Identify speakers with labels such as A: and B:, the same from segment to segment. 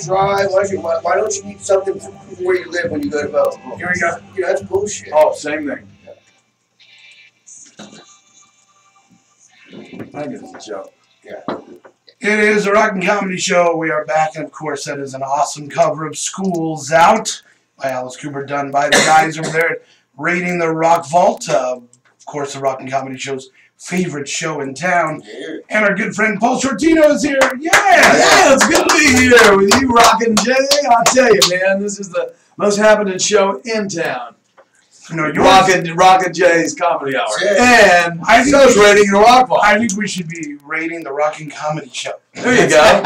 A: drive? Why don't you eat something from where you live when you go to vote?
B: Here we go.
A: You know, that's bullshit.
C: Oh, same thing. I think it's a joke.
A: Yeah.
B: It is a rock and comedy show. We are back, and of course, that is an awesome cover of "School's Out" by Alice Cooper, done by the guys over there at Raiding the Rock Vault. Of course, the rock and comedy show's favorite show in town.
A: Yeah.
B: And our good friend Paul Shortino is here. Yeah!
C: Yeah, it's good to be here with you, Rockin' Jay. I'll tell you, man, this is the most happening show in town.
B: No,
C: Rockin' Jay's Comedy Hour.
A: Yeah.
C: And so is Raiding the Rock Vault.
B: I think we should be rating the rock and comedy show.
C: There you go.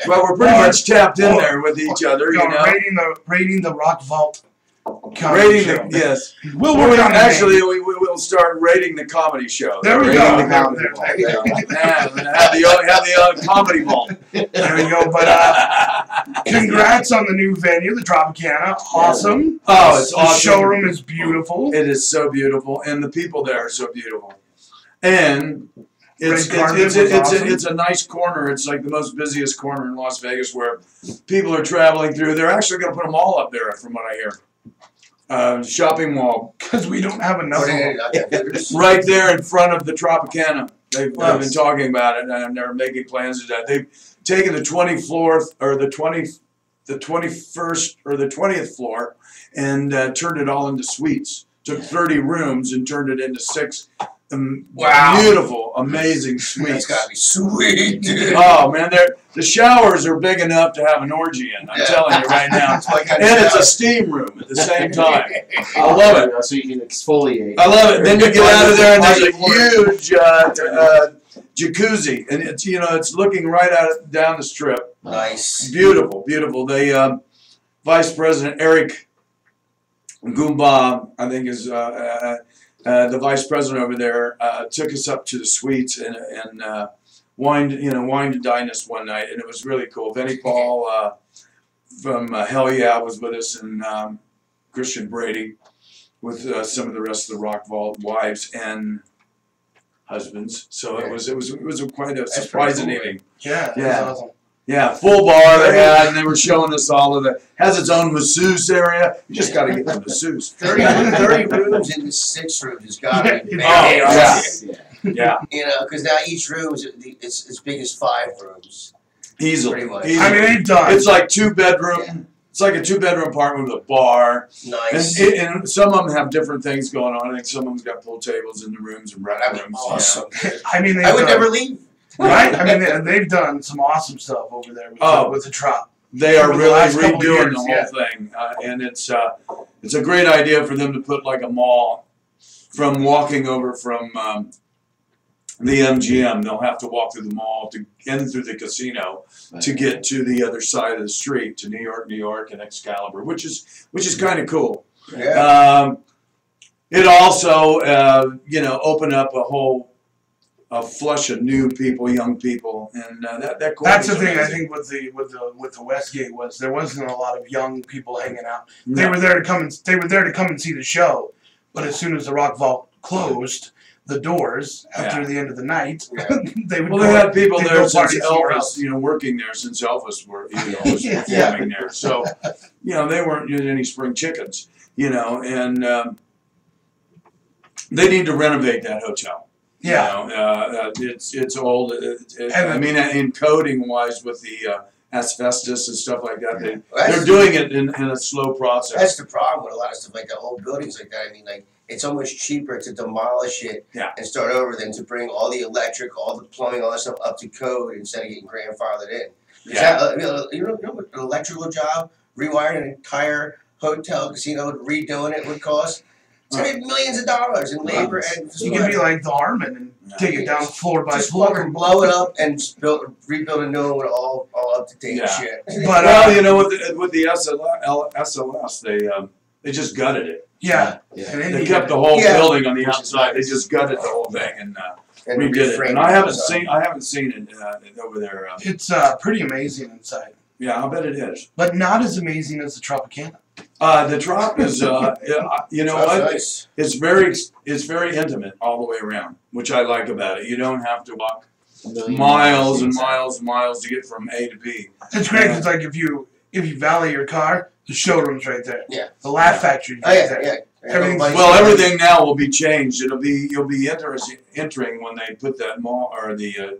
C: Well, we're pretty much tapped in there with each other, you know.
B: Rating the Rock Vault comedy show.
C: Yes.
B: We'll work on
C: actually, we will start rating the comedy show.
B: There we
C: go.
B: go.
A: There you go.
C: Yeah, have the comedy vault.
B: There we go. But congrats on the new venue, the Tropicana. Awesome.
C: Oh, it's
B: the
C: awesome.
B: showroom is beautiful.
C: It is so beautiful, and the people there are so beautiful. And it's a nice corner. It's like the most busiest corner in Las Vegas where people are traveling through. They're actually going to put them all up there, from what I hear. Shopping mall.
B: Because we don't have enough.
C: Right there in front of the Tropicana. They've been talking about it, and they're making plans to that. They've taken the 24th or the 21st or the 20th floor and turned it all into suites. Took 30 rooms and turned it into 6 beautiful, amazing suites.
A: That's gotta be sweet, dude.
C: Oh man, the showers are big enough to have an orgy in. I'm telling you right now. And it's a steam room at the same time. I love it.
D: So you can exfoliate.
C: I love it. Then you get out of there and there's a huge jacuzzi, and it's looking right down the strip.
A: Nice.
C: Beautiful, beautiful. They Vice President Eric Goomba, I think is the vice president over there, took us up to the suites and wined and dined us one night, and it was really cool. Benny Paul from Hell Yeah was with us, and Christian Brady with some of the rest of the Rock Vault wives and husbands. So it was quite a surprising evening.
B: Yeah, that was awesome.
C: Yeah, full bar they had, and they were showing us all of it. Has its own masseuse area. You just got to get the masseuse.
A: 30 rooms into 6 rooms has got to be big.
C: Oh, yeah.
A: You know, because now each room is it's as big as 5 rooms.
C: Easily.
A: Pretty much.
B: I mean, they've done.
C: It's like 2-bedroom. Yeah. It's like a 2-bedroom apartment with a bar.
A: Nice.
C: And some of them have different things going on. I think some of them's got pool tables in the rooms and rec rooms.
A: Awesome.
B: I mean,
A: I would never leave.
B: Right? I mean, they've done some awesome stuff over there with the Trop.
C: They are really redoing the whole thing, and it's a great idea for them to put like a mall from walking over from the MGM. They'll have to walk through the mall to in through the casino to get to the other side of the street to New York, and Excalibur, which is kind of cool.
A: Yeah.
C: It also opened up a flush of new people, young people, and that
B: that's the thing.
C: amazing.
B: I think with the Westgate was there wasn't a lot of young people hanging out. No. They were there to come and see the show, but as soon as the Rock Vault closed the doors after the end of the night, they would.
C: Well, they had people there since Elvis, working there since Elvis was performing there. So, they weren't any spring chickens, and they need to renovate that hotel.
B: Yeah,
C: it's old. I mean, in coding wise, with the asbestos and stuff like that, they're doing it in a slow process.
A: That's the problem with a lot of stuff like that. Old buildings like that. I mean, like it's almost cheaper to demolish it and start over than to bring all the electric, all the plumbing, all that stuff up to code instead of getting grandfathered in. You know what an electrical job, rewiring an entire hotel, casino, redoing it would cost? It's going to be millions of dollars in labor. And
B: you can be like the Harmon and take it down floor by
A: just
B: floor.
A: Fucking blow it up and rebuild a new one with all up to date shit.
C: But with the SLS, they just gutted it.
B: Yeah.
C: They kept the whole building on the outside. They just gutted the whole thing and redid it. And I haven't seen it over there.
B: It's pretty amazing inside.
C: Yeah, I bet it is.
B: But not as amazing as the Tropicana.
C: The Trop is, what?
A: Nice.
C: It's very intimate all the way around, which I like about it. You don't have to walk miles and miles and miles to get from A to B.
B: It's great because, like, if you if you valet your car, the showroom's right there.
A: Yeah.
B: The Laugh Factory's
A: Oh,
B: right
A: yeah,
B: there.
A: yeah.
B: Everything's-
C: Well, everything now will be changed. You'll be entering when they put that mall or the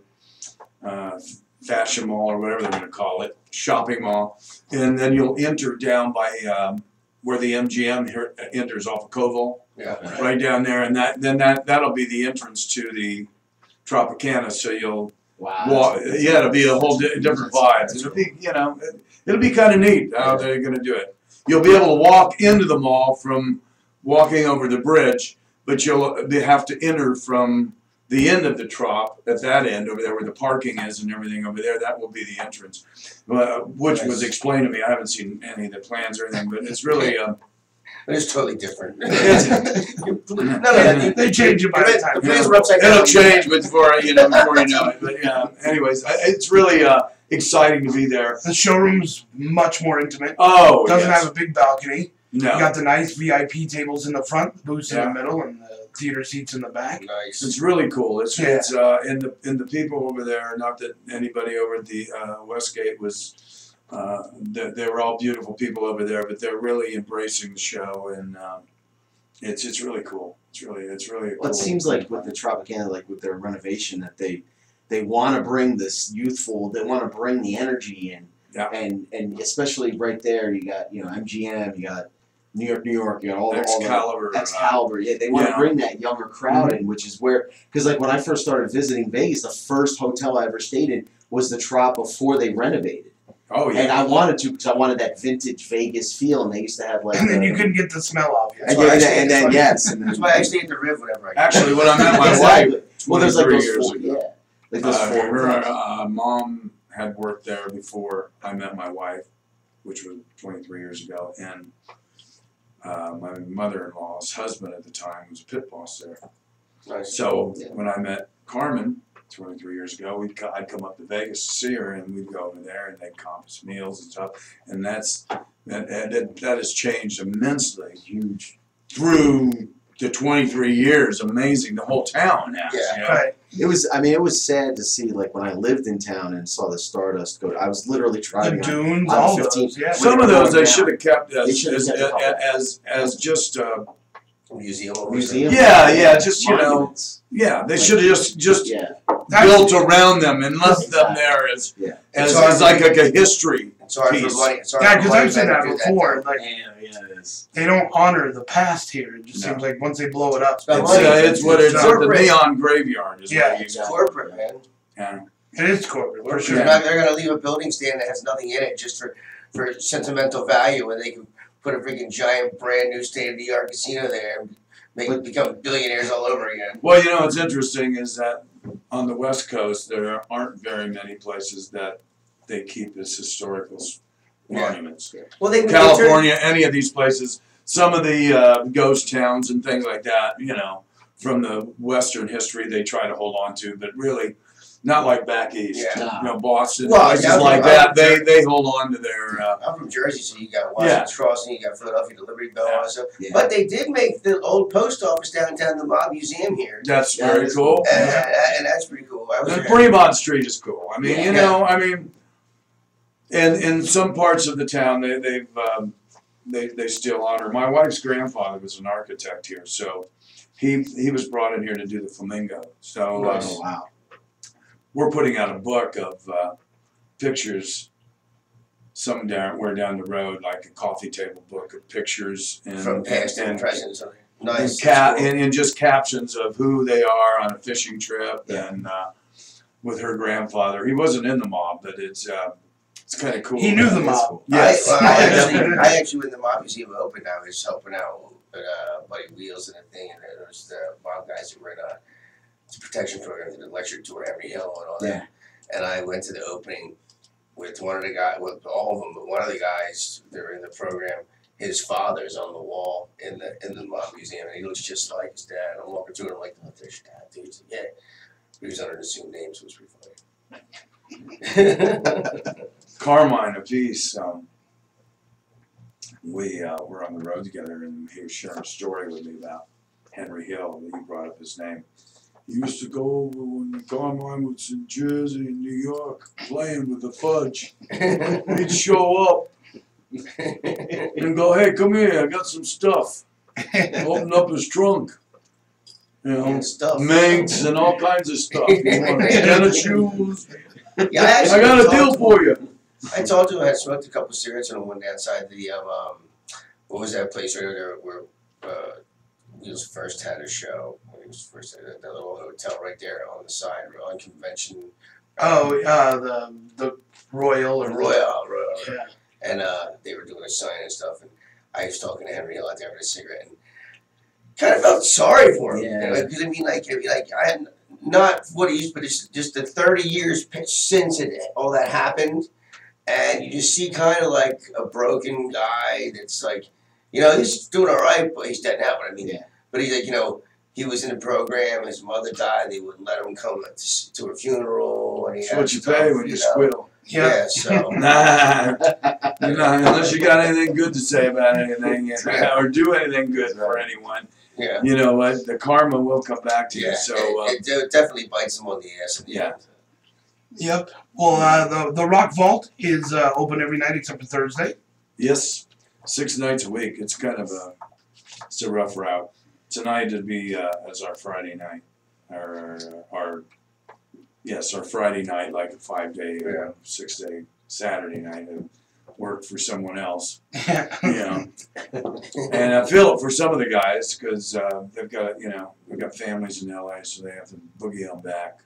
C: fashion mall or whatever they're going to call it, shopping mall, and then you'll enter down by where the MGM enters off of Koval,
A: Yeah.
C: right down there, and that'll be the entrance to the Tropicana. So you'll walk. Yeah, it'll be a whole different vibe. It'll be it'll be kind of neat how they're going to do it. You'll be able to walk into the mall from walking over the bridge, but you'll have to enter from the end of the Trop at that end over there where the parking is and everything over there. That will be the entrance, which was explained to me. I haven't seen any of the plans or anything, but it's really
A: It's totally different.
B: They change it by the time.
C: It'll change before you know it. But yeah, anyways, it's really exciting to be there.
B: The showroom's much more intimate.
C: Oh,
B: Doesn't have a big balcony.
C: No.
B: You got the nice VIP tables in the front, the booths in the middle, and the theater seats in the back.
A: Nice.
C: It's really cool. It's and the people over there. Not that anybody over at the Westgate was. They were all beautiful people over there, but they're really embracing the show, and it's really cool. It's really cool.
D: Well, it seems like with the Tropicana, like with their renovation, that they want to bring this youthful. They want to bring the energy in, and especially right there, you got MGM, you got New York, you got all the Excalibur. Yeah, they want to bring that younger crowd in, which is where, because like when I first started visiting Vegas, the first hotel I ever stayed in was the Trop before they renovated.
C: Oh yeah.
D: And I wanted to because I wanted that vintage Vegas feel, and they used to have like.
B: And then you couldn't get the smell off.
D: And then
A: That's why I stay at the Riv whenever I can.
C: Actually, when I met my wife,
D: well, there's like those
C: years
D: four,
C: ago.
D: Like those four.
C: Her mom had worked there before I met my wife, which was 23 years ago, and my mother-in-law's husband at the time was a pit boss there.
A: Nice.
C: So when I met Carmen 23 years ago, I'd come up to Vegas to see her, and we'd go over there, and they'd comp us meals and stuff, and that has changed immensely.
D: Huge.
C: Through the 23 years, amazing. The whole town has.
A: Yeah.
C: You know?
B: Right.
D: It was. I mean, it was sad to see. Like when I lived in town and saw the Stardust go. I was literally
B: The
D: driving.
B: dunes,
D: on
B: all
D: 15
B: those, yeah.
C: Some of those they should have kept
D: They
C: as just.
A: Museum.
C: Yeah, just
D: monuments.
C: they should have just
D: Yeah.
C: built around them and left them there as like a history.
A: It's hard
C: piece.
A: for money.
B: Yeah, because I've seen that before. Like
D: it is.
B: they don't honor the past here. It just seems like once they blow it up,
C: It's what it's
A: corporate.
C: the neon graveyard is what
A: It's corporate, man.
C: Yeah.
B: it is corporate. For sure.
A: They're going to leave a building stand that has nothing in it just for sentimental value, and they can put a freaking giant, brand new, state-of-the-art casino there and become billionaires all over again.
C: Well, you know what's interesting is that on the West Coast there aren't very many places that they keep as historical monuments.
A: Well,
C: California, any of these places, some of the ghost towns and things like that, from the Western history they try to hold on to, but really not like back east.
A: Yeah.
C: Boston,
A: Well,
C: places like that, they hold on to their.
A: I'm from Jersey, so you got Washington's Crossing, you got Philadelphia Delivery Bell, all that stuff.
D: Yeah.
A: But they did make the old post office downtown, the Mob Museum here.
C: That's very cool.
A: And that's pretty cool.
C: And Fremont Street is cool. I mean, and in some parts of the town, they still honor. My wife's grandfather was an architect here, so he was brought in here to do the Flamingo. So
D: Wow.
C: we're putting out a book of pictures. Somewhere down the road, like a coffee table book of pictures
A: from past and present. Nice.
C: And just captions of who they are on a fishing trip and with her grandfather. He wasn't in the mob, but it's kind of cool.
B: He knew the mob.
C: Yes.
A: I actually, when the Mob Museum opened, I was helping out with Buddy Wheels and a thing, and there was the mob guys who were in a protection program that lecture tour Emery Hill and all that. And I went to the opening with one of the guys, with all of them, but one of the guys that were in the program, his father's on the wall in the Mob Museum, and he looks just like his dad. I'm walking through, and I'm like, oh, there's your dad, dude. Yeah. He was under an assumed name, so it was pretty funny.
C: Carmine, a piece. We were on the road together, and he was sharing a story with me about Henry Hill. That you brought up his name. He used to go over when Carmine was in Jersey and New York playing with the fudge. He'd show up and go, hey, come here, I got some stuff. Open up his trunk. You know, minks and all kinds of stuff. You want tennis shoes?
A: Yeah,
C: I got a deal for you.
A: I told you I had smoked a couple cigarettes on one day outside the what was that place right there where Wheels first had a show. When he was first at that little hotel right there on the side on Convention.
B: Oh, the Royal or
A: Royal.
B: Yeah.
A: And they were doing a sign and stuff, and I was talking to Henry out there with a cigarette, and kind of felt sorry for him.
D: Yeah.
A: Because I mean, like I had not what he used, but it's just the 30 years since all that happened, and you just see kind of like a broken guy that's like, you know, he's doing all right, but he's dead now. But I mean, but he's like, you know, he was in a program. His mother died. They wouldn't let him come to her funeral, and he
C: That's
A: had
C: what you
A: stuff,
C: pay when you squeal.
A: Yeah, so.
C: Nah, unless you got anything good to say about anything or do anything good for anyone, you know what? The karma will come back to you. So
A: it definitely bites them on the ass in the end.
B: Yep. Well, the Rock Vault is open every night except for Thursday.
C: Yes, 6 nights a week. It's kind of it's a rough route. Tonight would be as our Friday night, our Friday night, like a 5-day, 6-day Saturday night of work for someone else, you know. And I feel it for some of the guys because they've got families in LA, so they have to boogie on back.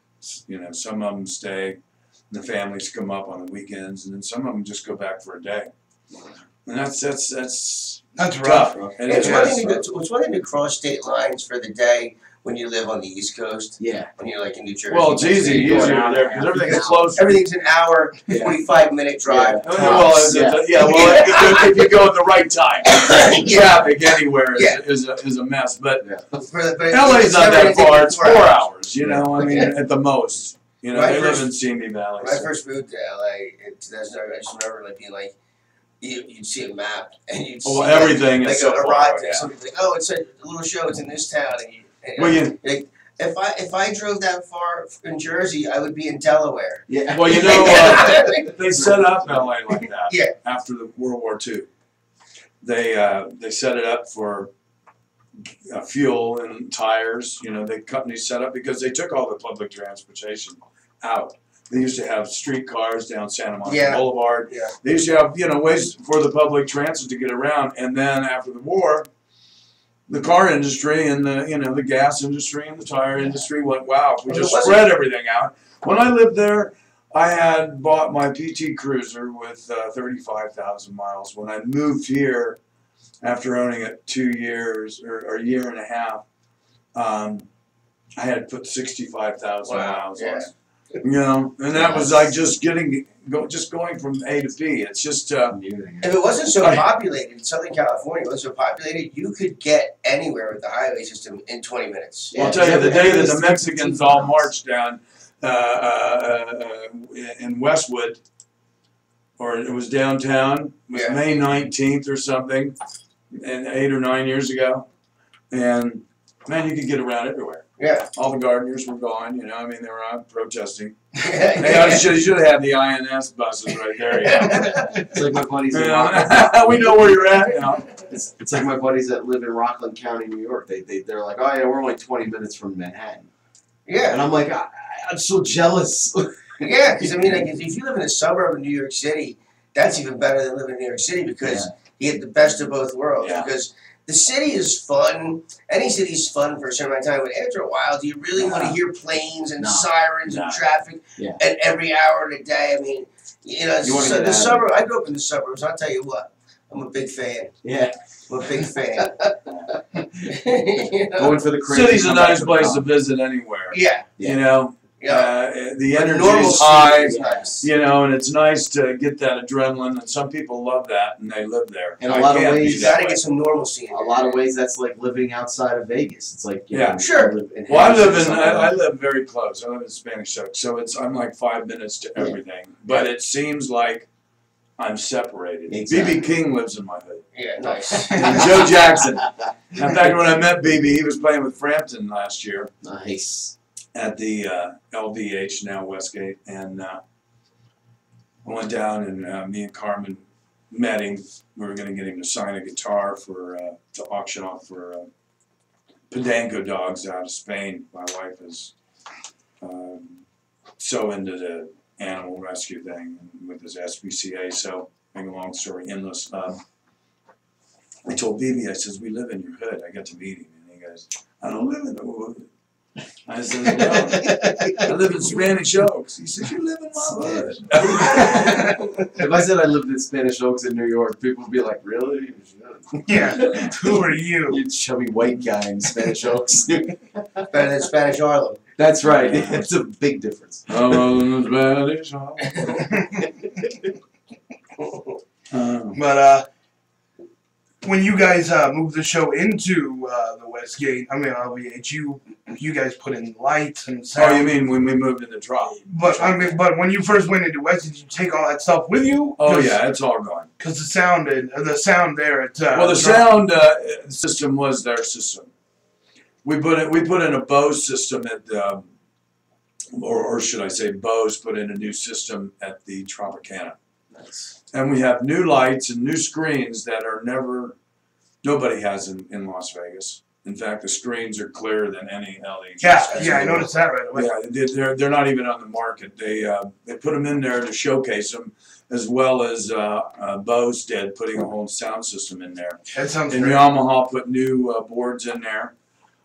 C: You know, some of them stay, and the families come up on the weekends, and then some of them just go back for a day. And that's
B: rough.
A: It's one thing to cross state lines for the day when you live on the East Coast.
D: Yeah.
A: When you're like in New Jersey.
C: Well, it's easier there because everything's close.
A: Everything's an hour, 45-minute drive.
C: If you go at the right time, traffic anywhere is a mess. But LA's not that far. It's 4 hours. You know, I mean, at the most. You know, they live in Simi Valley.
A: When I first moved to LA in 2009, I just remember like being like, you'd see a map and you'd see
C: everything
A: like
C: is so
A: arrived
C: far.
A: There. Somebody's like, oh, it's a little show. It's in this town. And like, if I drove that far in Jersey, I would be in Delaware.
D: Yeah.
C: Well, you know, they set up LA like that.
A: Yeah.
C: After the World War II, they set it up for fuel and tires. You know, the companies set up because they took all the public transportation out. They used to have streetcars down Santa Monica Boulevard. Yeah. They used to have, you know, ways for the public transit to get around. And then after the war, the car industry and the gas industry and the tire industry went, wow, if we just spread everything out. When I lived there, I had bought my PT Cruiser with 35,000 miles. When I moved here, after owning it 2 years or a year and a half, I had put 65,000 miles on it. You know, and that was like just going from A to B. It's just
A: if it wasn't so populated, Southern California wasn't so populated, you could get anywhere with the highway system in 20 minutes.
C: I'll tell you, the day that the Mexicans all marched down in Westwood, or it was downtown, it was May 19th or something, and 8 or 9 years ago, and man, you could get around everywhere.
A: Yeah.
C: All the gardeners were gone, you know, I mean, they were out protesting. Hey, you should have had the INS buses right there,
D: It's like my buddies
C: we know where you're at now.
D: It's like my buddies that live in Rockland County, New York. They're like, oh yeah, we're only 20 minutes from Manhattan. Yeah. And I'm like, I'm so jealous.
A: Yeah, because I mean, like, if you live in a suburb of New York City, that's even better than living in New York City because you get the best of both worlds. Yeah. Because the city is fun. Any city is fun for a certain amount of time, but after a while, do you really want to hear planes and sirens and traffic at every hour of the day? I mean, you know, so the suburb. I grew up in the suburbs. I'll tell you what, I'm a big fan.
D: Yeah,
A: I'm a big fan.
D: You know? Going for the crazy.
C: City's a nice place to visit anywhere.
A: Yeah,
C: you know. The energy is high, you know, and it's nice to get that adrenaline, and some people love that, and they live there.
D: In a lot of ways,
A: you got to get some normalcy in there.
D: A lot of ways, that's like living outside of Vegas. It's like, you know,
A: sure.
C: I live very close. I live in Spanish Oak, so I'm like 5 minutes to everything. But it seems like I'm separated.
D: Exactly.
C: B.B. King lives in my hood.
A: Yeah, nice.
C: And Joe Jackson. In fact, when I met B.B., he was playing with Frampton last year.
D: Nice. At
C: the LVH, now Westgate, and I went down, and me and Carmen met him. We were going to get him to sign a guitar for to auction off for Podanco dogs out of Spain. My wife is so into the animal rescue thing with his SPCA. So, make a long story endless. I told Bibi, I says, we live in your hood. I got to meet him, and he goes, I don't live in the hood. I said, well, I live in Spanish Oaks. He said, you live in my hood.
D: If I said I lived in Spanish Oaks in New York, people would be like, really?
B: Yeah. Who are you?
D: You chubby white guy in Spanish Oaks.
A: Better than Spanish Harlem.
D: That's right. It's a big difference.
C: Spanish
B: But when you guys moved the show into the Westgate, I mean LVH, you guys put in lights and sound.
C: Oh, you mean when we moved in the drop?
B: But I mean, but when you first went into Westgate, did you take all that stuff with you?
C: Oh yeah, it's all gone.
B: Because the sound there at
C: well, the sound system was their system. We put in a Bose system at or should I say Bose put in a new system at the Tropicana.
D: Nice.
C: And we have new lights and new screens that are nobody has in Las Vegas. In fact, the screens are clearer than any LED.
B: Yeah, I noticed that right away.
C: Yeah, they're not even on the market. They put them in there to showcase them, as well as Bose did, putting a whole sound system in there.
B: That sounds
C: and
B: great.
C: Yamaha put new boards in there.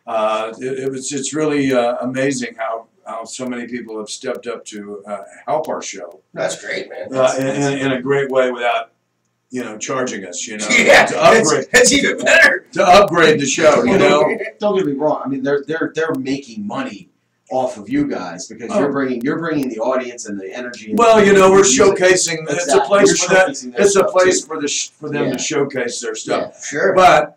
C: It's really amazing how so many people have stepped up to help our show.
A: That's great, man.
C: In a great way without, charging us,
A: Yeah,
C: to upgrade.
A: it's even better.
C: To upgrade the show,
D: Don't get me wrong. I mean, they're making money off of you guys because you're bringing the audience and the energy. And
C: well, we're
D: music.
C: showcasing.
D: Exactly.
C: It's a place for that. It's a place
D: too.
C: for them to showcase their stuff.
A: Yeah, sure.
C: But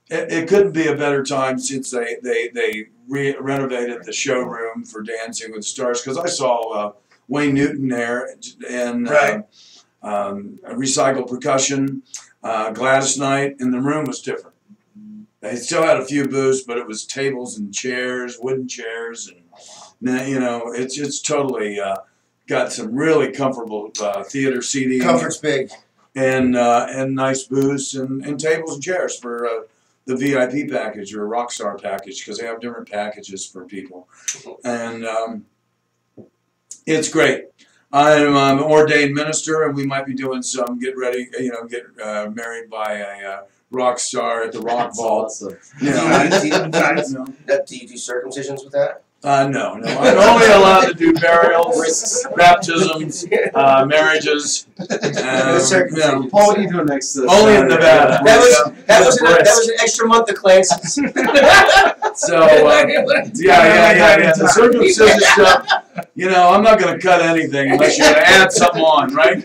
C: it couldn't be a better time since they renovated the showroom for Dancing with the Stars, because I saw Wayne Newton there and Recycled Percussion, Gladys Knight, and the room was different. They still had a few booths, but it was tables and chairs, wooden chairs, and it's totally got some really comfortable theater seating.
A: Comfort's big.
C: And nice booths and tables and chairs for the VIP package or a Rockstar package, because they have different packages for people. And it's great. I'm an ordained minister, and we might be doing some get married by a rock star at the Rock Vault.
D: Awesome.
A: Do you do circumcisions with that?
C: No. I'm only allowed to do burials, baptisms, marriages.
D: Paul, what are you doing next?
C: Only in Nevada.
A: That was an extra month of classes.
C: So yeah. The circumcision stuff. I'm not going to cut anything unless you're going to add something on, right?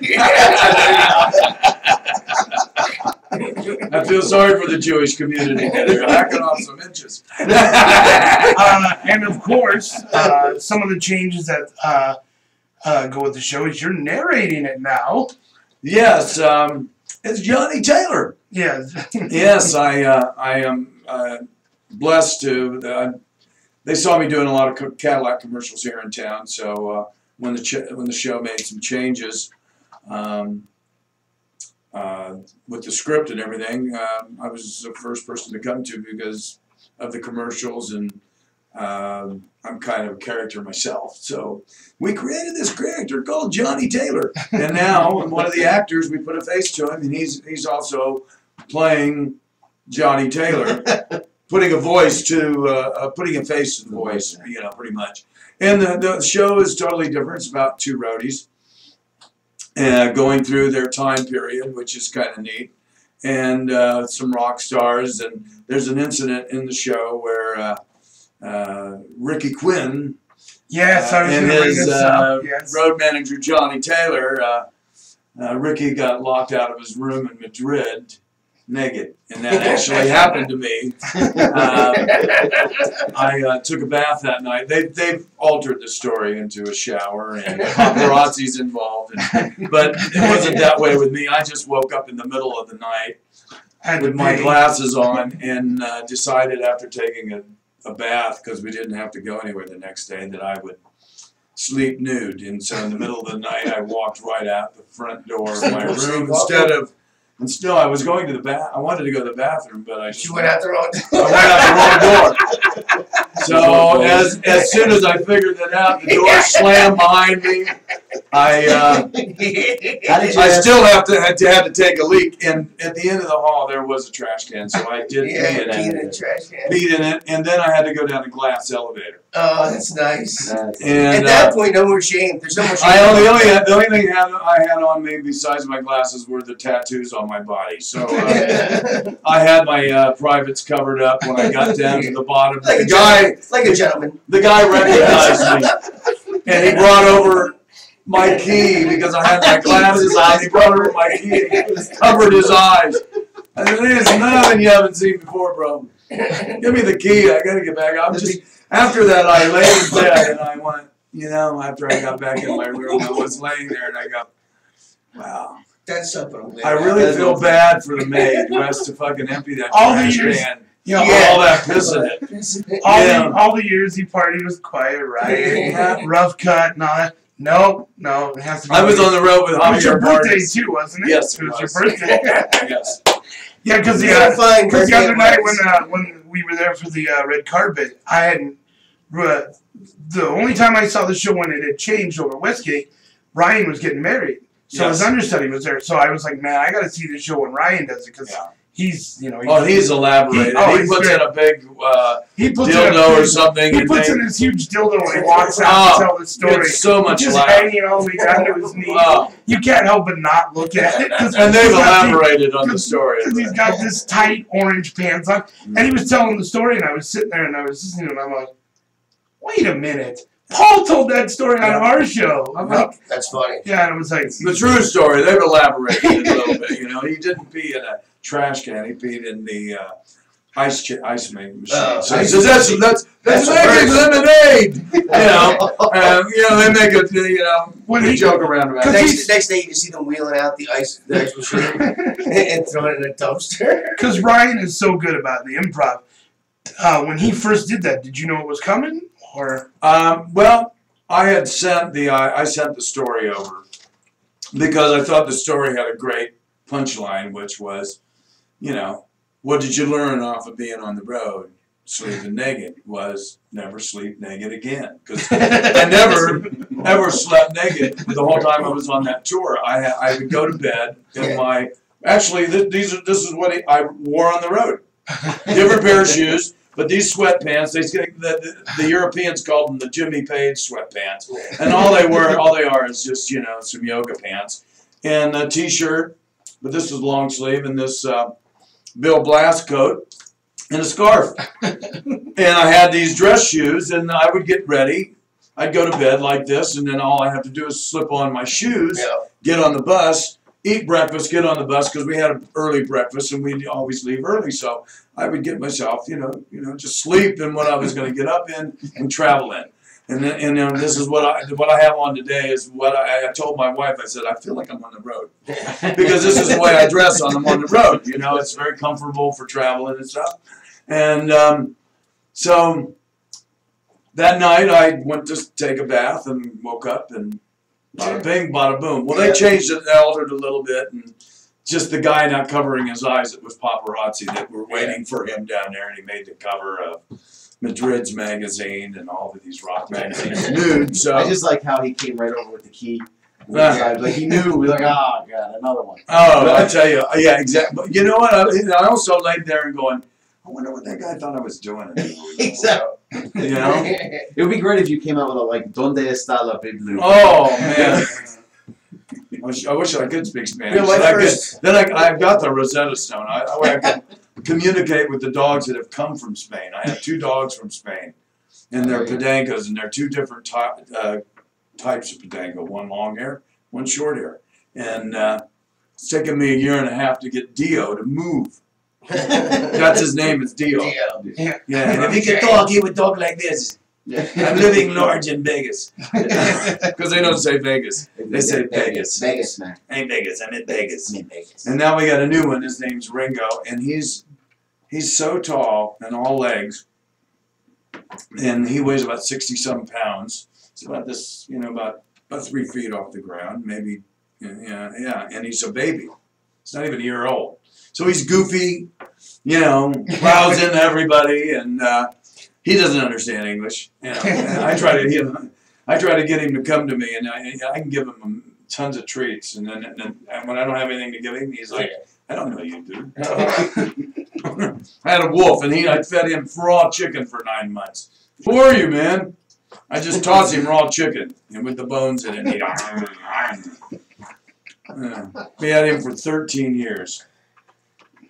C: I feel sorry for the Jewish community. They're hacking off some inches.
B: And of course, some of the changes that go with the show is you're narrating it now.
C: Yes, it's Johnny Taylor.
B: Yes.
C: Yes, I am blessed to. They saw me doing a lot of Cadillac commercials here in town. So when the show made some changes. With the script and everything, I was the first person to come to because of the commercials, and I'm kind of a character myself. So we created this character called Johnny Taylor, and now one of the actors, we put a face to him, and he's also playing Johnny Taylor, putting a face to the voice, pretty much. And the show is totally different. It's about two roadies. Going through their time period, which is kind of neat, and some rock stars. And there's an incident in the show where Ricky Quinn and his road manager Johnny Taylor, Ricky got locked out of his room in Madrid naked, and that actually happened to me. I took a bath that night. They've altered the story into a shower, and paparazzi's involved, but it wasn't that way with me. I just woke up in the middle of the night with my glasses on and decided after taking a bath, because we didn't have to go anywhere the next day, that I would sleep nude. And so in the middle of the night, I walked right out the front door of my room And still, I was going to the I wanted to go to the bathroom, but
A: You went out the wrong door.
C: I went out the wrong door. So as soon as I figured that out, the door slammed behind me. I still had to take a leak, and at the end of the hall there was a trash can, so I did pee in it.
A: Trash can.
C: Peed in it, and then I had to go down a glass elevator.
A: Oh, that's nice.
C: And
A: at that point, no more shame. There's no more shame.
C: The only thing I had on me besides my glasses were the tattoos on my body. So I had my privates covered up when I got down to the bottom.
A: Like a gentleman.
C: The guy recognized me, and he brought over my key because I had my glasses on. He brought over my key and covered his eyes. I said, "There's nothing you haven't seen before, bro. Give me the key. I gotta get back." After that, I lay in bed and I went, after I got back in my room, I was laying there and I go, wow.
A: That's something.
C: I really feel bad for the maid who has to fucking empty that trash can. All that piss in it.
B: All the years he partied with Quiet Riot, Rough Cut, and all that. No, it has to be.
C: I was on the road with Javier.
B: It was your birthday too, wasn't it?
C: Yes,
B: it was your birthday.
C: Yes.
B: Yeah, because the other night when we were there for the red carpet, I hadn't. The only time I saw the show when it had changed over Westgate, Ryan was getting married, so his understudy was there. So I was like, man, I got to see this show when Ryan does it because. He's
C: he's elaborated. He puts in a big dildo or something.
B: He puts in this huge dildo when he walks out to tell the story.
C: It's so much
B: just
C: laugh.
B: Hanging all the way down to his knees. You can't help but not look at it.
C: And they've elaborated on the story.
B: Because he's got this tight orange pants on. And he was telling the story, and I was sitting there, and I was listening, and I'm like, wait a minute. Paul told that story on our show. I'm like,
A: that's funny.
B: Yeah, and it was like
C: the true story. They've elaborated it a little bit. He didn't pee in a trash can. He peed in the ice making machine. So he says that's making lemonade. They make a when they joke around about it.
A: Next day you see them wheeling out the ice machine and throwing it in a dumpster.
B: Because Ryan is so good about the improv. When he first did that, did you know it was coming? Or
C: well, I sent the story over because I thought the story had a great punchline, which was, what did you learn off of being on the road? Sleeping naked was never sleep naked again. Because I never ever slept naked the whole time I was on that tour. I would go to bed in my this is what I wore on the road. Different pair of shoes. But these sweatpants, the Europeans called them the Jimmy Page sweatpants, and all they are is just some yoga pants and a T-shirt, but this was long sleeve, and this Bill Blass coat and a scarf, and I had these dress shoes, and I would get ready. I'd go to bed like this, and then all I have to do is slip on my shoes, get on the bus, eat breakfast, get on the bus because we had an early breakfast and we'd always leave early. So I would get myself, just sleep in what I was going to get up in and travel in. And then this is what I have on today is what I told my wife. I said I feel like I'm on the road because this is the way I dress when I'm on the road. It's very comfortable for traveling and stuff. And so that night I went to take a bath and woke up and. Bada bing, bada boom. Well, they changed it, altered a little bit, and just the guy not covering his eyes. It was paparazzi that were waiting for him down there, and he made the cover of Madrid's magazine and all of these rock magazines nude. So
D: I just like how he came right over with the key. Like he knew, we were like, oh god, another one.
C: Oh, I tell you, yeah, exactly. But you know what? I also laid there and going, I wonder what that guy thought I was doing.
A: Exactly.
D: It would be great if you came out with "Donde está la Biblia?"
C: Oh man, I wish I could speak Spanish. I've got the Rosetta Stone. I can communicate with the dogs that have come from Spain. I have 2 dogs from Spain, and they're Pedancos, and they're 2 different types of Pedanco. One long hair, one short hair, and it's taken me 1.5 years to get Dio to move. That's his name. It's Dio. Yeah. And if he could talk, he would talk like this. I'm living large in Vegas. Because they don't say Vegas. They say Vegas.
D: Vegas, man.
C: Ain't Vegas. I'm in Vegas.
D: I'm in Vegas.
C: And now we got a new one. His name's Ringo, and he's so tall and all legs, and he weighs about 60-some pounds. It's about this, about 3 feet off the ground, maybe. Yeah. And he's a baby. He's not even a year old. So he's goofy, you know, plows into everybody, and he doesn't understand English. You know, and I try to get him to come to me, and I can give him tons of treats. And then when I don't have anything to give him, he's like, I don't know you, dude. I had a wolf, and I fed him raw chicken for 9 months. Who are you, man? I just toss him raw chicken and with the bones in it. We had him for 13 years.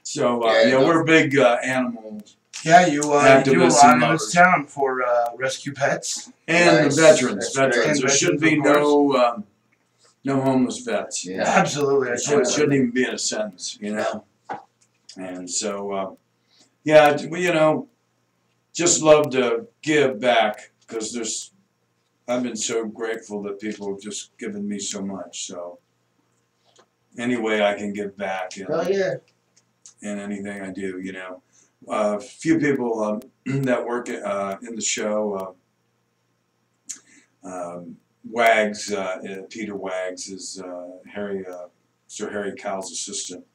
C: So we're big animals.
B: Yeah, you do a lot in this town for rescue pets
C: and the veterans. There should be no homeless vets.
B: Yeah, absolutely.
C: So it shouldn't even be in a sentence, you know. And so, just love to give back because I've been so grateful that people have just given me so much. So any way I can give back, in anything I do, you know. A few people that work in the show, Wags, Peter Wags is Sir Harry Cowell's assistant,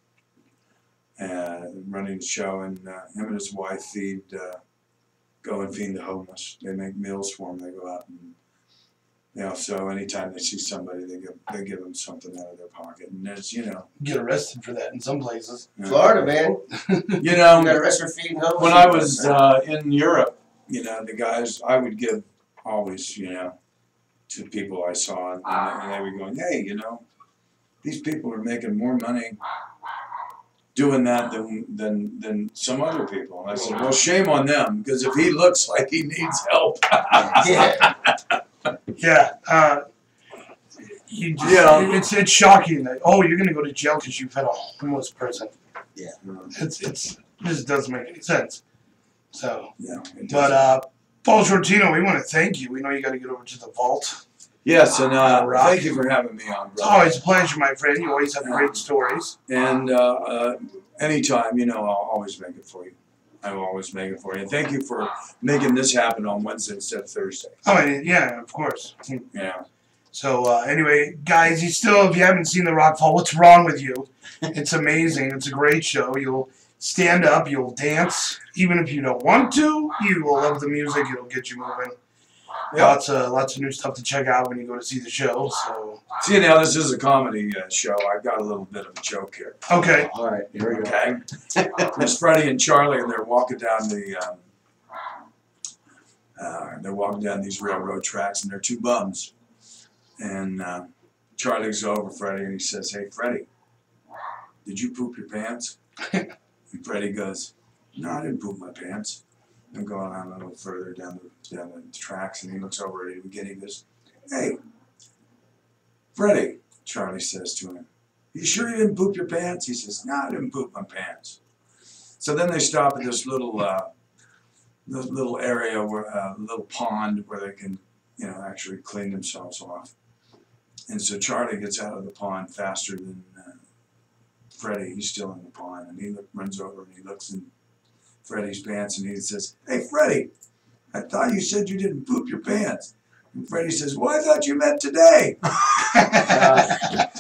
C: running the show, and him and his wife go and feed the homeless. They make meals for them. They go out and, so anytime they see somebody, they give them something out of their pocket, and there's,
B: get arrested for that in some places.
A: Florida, man.
C: You know,
A: got arrested for feeding homeless.
C: When I was in Europe, the guys I would give always, to people I saw, and they were going, hey, these people are making more money doing that than some other people. And I said, well, shame on them, because if he looks like he needs help.
B: It's shocking that you're gonna go to jail because you fed a homeless person.
D: Yeah,
B: it just doesn't make any sense. So Paul Shortino, we want to thank you. We know you got to get over to the vault.
C: Yes, and thank you for having me on, brother.
B: It's always a pleasure, my friend. You always have great stories.
C: And anytime, I'll always make it for you. I will always make it for you. And thank you for making this happen on Wednesday instead of Thursday.
B: Oh, yeah, of course.
C: Yeah.
B: So anyway, guys, if you haven't seen The Rock Vault, what's wrong with you? It's amazing. It's a great show. You'll stand up. You'll dance. Even if you don't want to, you will love the music. It'll get you moving. Yep. Lots of new stuff to check out when you go to see the show. So
C: see, now this is a comedy show. I've got a little bit of a joke here.
B: Okay.
D: All right. Here we go.
C: Okay. There's Freddie and Charlie, and they're walking down these railroad tracks, and they're two bums. And Charlie goes over Freddie, and he says, "Hey, Freddie, did you poop your pants?" And Freddie goes, "No, I didn't poop my pants." I'm going on a little further down the tracks, and he looks over at him again. He goes, "Hey, Freddie," Charlie says to him, "You sure you didn't poop your pants?" He says, "No, I didn't poop my pants." So then they stop at this little area where little pond where they can, actually clean themselves off. And so Charlie gets out of the pond faster than Freddie. He's still in the pond, and he runs over and he looks in Freddie's pants, and he says, "Hey, Freddie, I thought you said you didn't poop your pants." And Freddie says, "Well, I thought you meant today."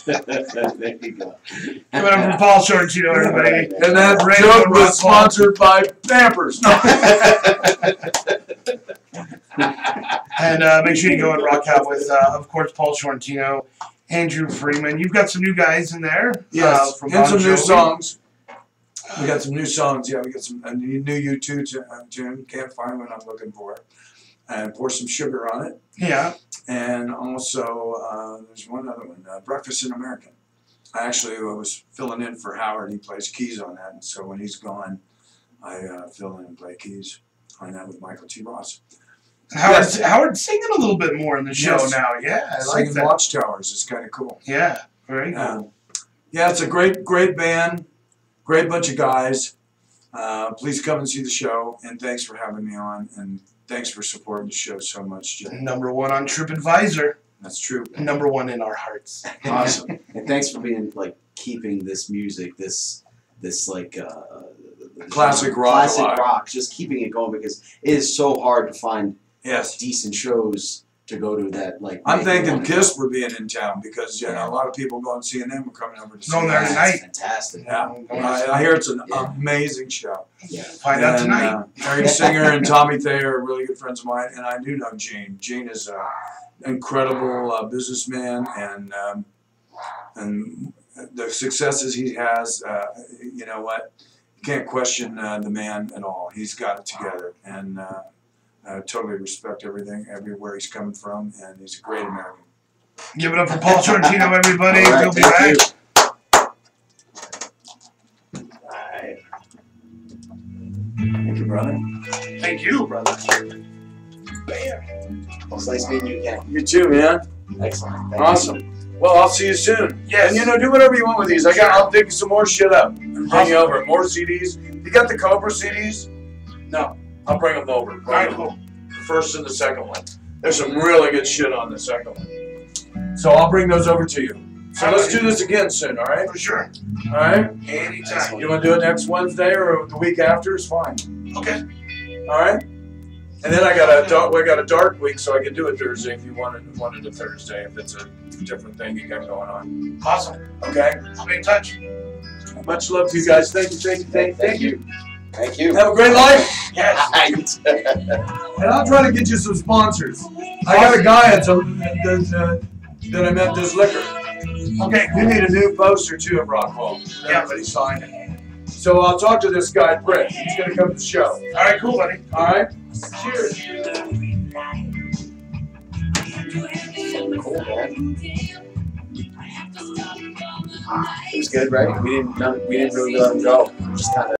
D: There you go.
B: Give it up for Paul Shortino, everybody.
C: And that joke was sponsored by Pampers.
B: And make sure you go and rock out with, of course, Paul Shortino, Andrew Freeman. You've got some new guys in there.
C: Yes,
B: from
C: and some new songs. We got some new songs. Yeah, we got some new U2 tune. Can't find what I'm looking for. And pour some sugar on it.
B: Yeah.
C: And also, there's one other one, Breakfast in America. I actually was filling in for Howard. He plays keys on that. And so when he's gone, I fill in and play keys on that with Michael T. Ross.
B: Howard's singing a little bit more in the show now. Yeah, I like that.
C: Watchtowers. It's kind of cool.
B: Yeah, very cool.
C: Yeah, it's a great band. Great bunch of guys. Please come and see the show. And thanks for having me on. And thanks for supporting the show so much, Jay.
B: #1 on TripAdvisor.
C: That's true.
B: #1 in our hearts.
C: Awesome.
D: And thanks for being keeping this music, this
C: classic rock,
D: just keeping it going, because it is so hard to find decent shows to go to that. Like
C: I'm thanking Kiss for being in town because you know a lot of people going seeing them are coming over to see
B: Going there
C: them.
B: tonight.
D: Fantastic.
C: Yeah, I hear it's an amazing show.
D: Yeah.
B: Find out tonight.
C: Harry Singer and Tommy Thayer are really good friends of mine, and I do know Gene. Gene is an incredible businessman, and the successes he has, you know what, you can't question the man at all. He's got it together, and I totally respect everything, everywhere he's coming from, and he's a great American.
B: Give it up for Paul Shortino, everybody.
D: All right,
B: We'll be back.
C: Thank you, brother.
B: Thank you, brother.
D: Well, it's nice meeting you again.
C: You too, man.
D: Excellent. Thank
C: Awesome.
D: You.
C: Well, I'll see you soon.
B: Yes.
C: And you know, do whatever you want with these. I'll dig some more shit up and bring you over. More CDs. You got the Cobra CDs? No. I'll bring them over.
B: All right, cool.
C: The first and the second one. There's some really good shit on the second one. So I'll bring those over to you. So let's do this again soon, all right?
B: For sure.
C: All right?
B: Anytime.
C: You want to do it next Wednesday or the week after? It's fine.
B: Okay.
C: All right? And then I got a dark week, so I can do it Thursday if you wanted a Thursday, if it's a different thing you got going on.
B: Awesome.
C: Okay?
B: I'll be in touch.
C: Much love to you guys. Thank you.
D: Thank you. Thank you.
C: Have a great life.
B: Yes.
C: And I'll try to get you some sponsors. I got a guy that I met does liquor.
B: Okay.
C: You need a new poster too at Rockwall.
B: Yeah.
C: Everybody sign it. So I'll talk to this guy, Britt. He's going to come to the show.
B: All right, cool, buddy.
C: All right? Cheers.
D: Cool, man. It was good, right? We didn't really let him go. Just kind of.